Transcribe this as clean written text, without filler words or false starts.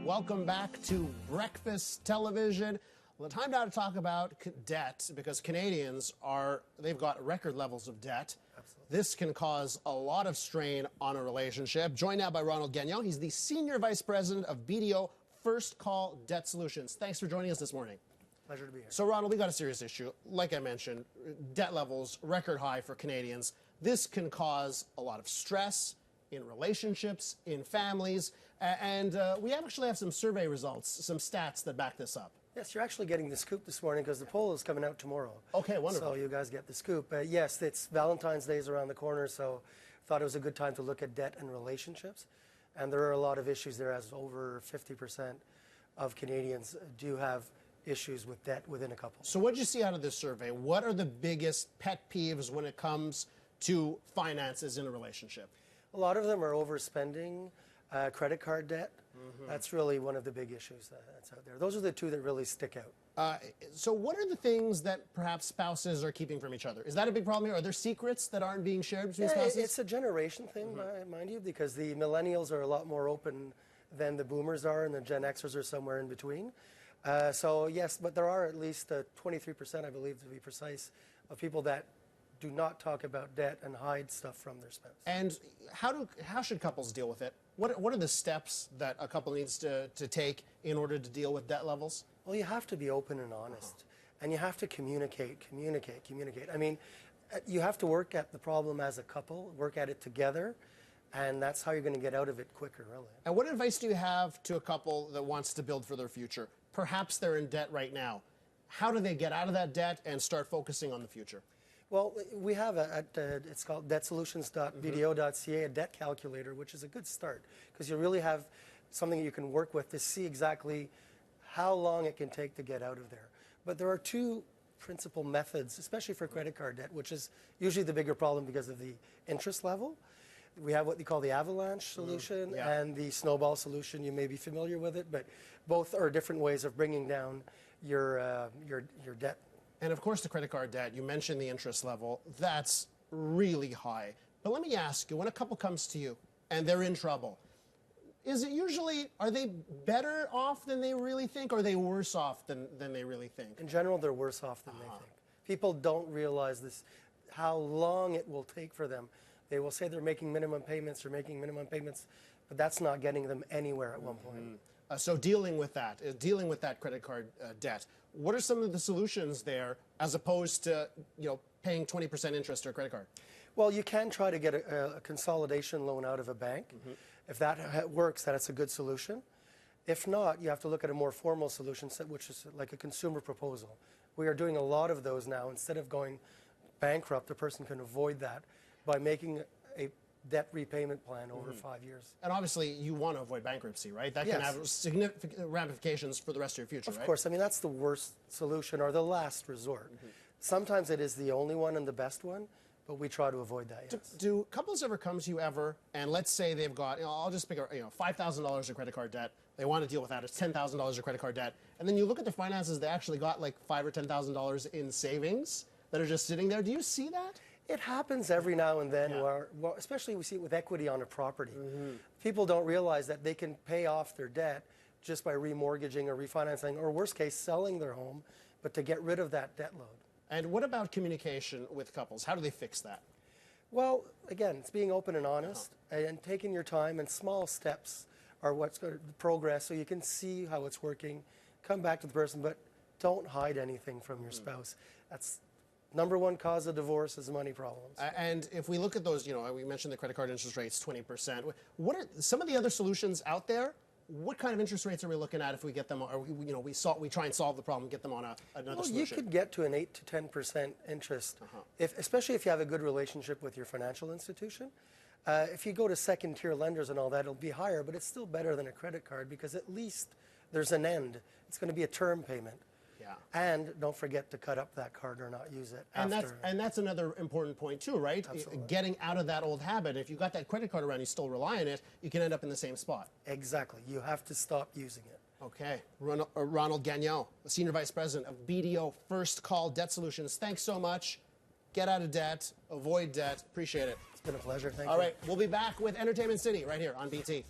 Welcome back to Breakfast Television. Well, the time now to talk about debt, because Canadians they've got record levels of debt. Absolutely. This can cause a lot of strain on a relationship. Joined now by Ron Gagnon. He's the Senior Vice President of BDO First Call Debt Solutions. Thanks for joining us this morning. Pleasure to be here. So, Ronald, we got a serious issue. Like I mentioned, debt levels, record high for Canadians. This can cause a lot of stress in relationships, in families, and we actually have some survey results, some stats that back this up. Yes, you're actually getting the scoop this morning because the poll is coming out tomorrow. Okay, wonderful. So you guys get the scoop. Yes, it's Valentine's Day is around the corner, so I thought it was a good time to look at debt and relationships. And there are a lot of issues there, as over 50% of Canadians do have issues with debt within a couple. So what did you see out of this survey? What are the biggest pet peeves when it comes to finances in a relationship? A lot of them are overspending, credit card debt. Mm-hmm. That's really one of the big issues that's out there. Those are the two that really stick out. So what are the things that perhaps spouses are keeping from each other? Is that a big problem here? Are there secrets that aren't being shared between spouses? It's a generation thing, mind you, because the millennials are a lot more open than the boomers are, and the Gen Xers are somewhere in between. So yes, but there are at least 23%, I believe to be precise, of people that do not talk about debt and hide stuff from their spouse. And how should couples deal with it? What are the steps that a couple needs to take in order to deal with debt levels? Well, you have to be open and honest, and you have to communicate. I mean, you have to work at the problem as a couple, work at it together, and that's how you're going to get out of it quicker, really. And what advice do you have to a couple that wants to build for their future? Perhaps they're in debt right now. How do they get out of that debt and start focusing on the future? Well, we have it's called debtsolutions.bdo.ca, a debt calculator, which is a good start because you really have something you can work with to see exactly how long it can take to get out of there. But there are two principal methods, especially for credit card debt, which is usually the bigger problem because of the interest level. We have what they call the avalanche solution and the snowball solution. You may be familiar with it, but both are different ways of bringing down your debt. And of course, the credit card debt, you mentioned the interest level, that's really high. But let me ask you, when a couple comes to you and they're in trouble, are they better off than they really think, or are they worse off than they really think? In general, they're worse off than they think. People don't realize this, how long it will take for them. They will say they're making minimum payments, but that's not getting them anywhere at one point. So dealing with that credit card debt, what are some of the solutions there as opposed to paying 20% interest to a credit card? Well, you can try to get a consolidation loan out of a bank. If that works, that's a good solution. If not, you have to look at a more formal solution, which is like a consumer proposal. We are doing a lot of those now. Instead of going bankrupt, the person can avoid that by making a debt repayment plan over 5 years. And obviously, you want to avoid bankruptcy, right? That can have significant ramifications for the rest of your future, right? Of course. I mean, that's the worst solution or the last resort. Sometimes it is the only one and the best one, but we try to avoid that, yes. Do couples ever come to you and let's say they've got, I'll just pick $5,000 of credit card debt. They want to deal with that. It's $10,000 of credit card debt. And then you look at their finances, they actually got like $5,000 or $10,000 in savings that are just sitting there. Do you see that? It happens every now and then, especially we see it with equity on a property. People don't realize that they can pay off their debt just by remortgaging or refinancing, or worst case, selling their home, but to get rid of that debt load. And what about communication with couples? How do they fix that? Well, again, it's being open and honest and taking your time, and small steps are what's going to progress so you can see how it's working. Come back to the person, but don't hide anything from your spouse. That's number one cause of divorce is money problems. And if we look at those, we mentioned the credit card interest rates, 20%. What are some of the other solutions out there? What kind of interest rates are we looking at if we get them, or we try and solve the problem, get them on another solution? You could get to an 8 to 10% interest, especially if you have a good relationship with your financial institution. If you go to second-tier lenders and all that, it'll be higher, but it's still better than a credit card because at least there's an end. It's going to be a term payment. Yeah. And don't forget to cut up that card or not use it after. And that's another important point too, right? Absolutely. Getting out of that old habit. If you've got that credit card around, you still rely on it, you can end up in the same spot. Exactly. You have to stop using it. Okay. Ronald Gagnon, Senior Vice President of BDO First Call Debt Solutions. Thanks so much. Get out of debt. Avoid debt. Appreciate it. It's been a pleasure. Thank you. All right. We'll be back with Entertainment City right here on BT.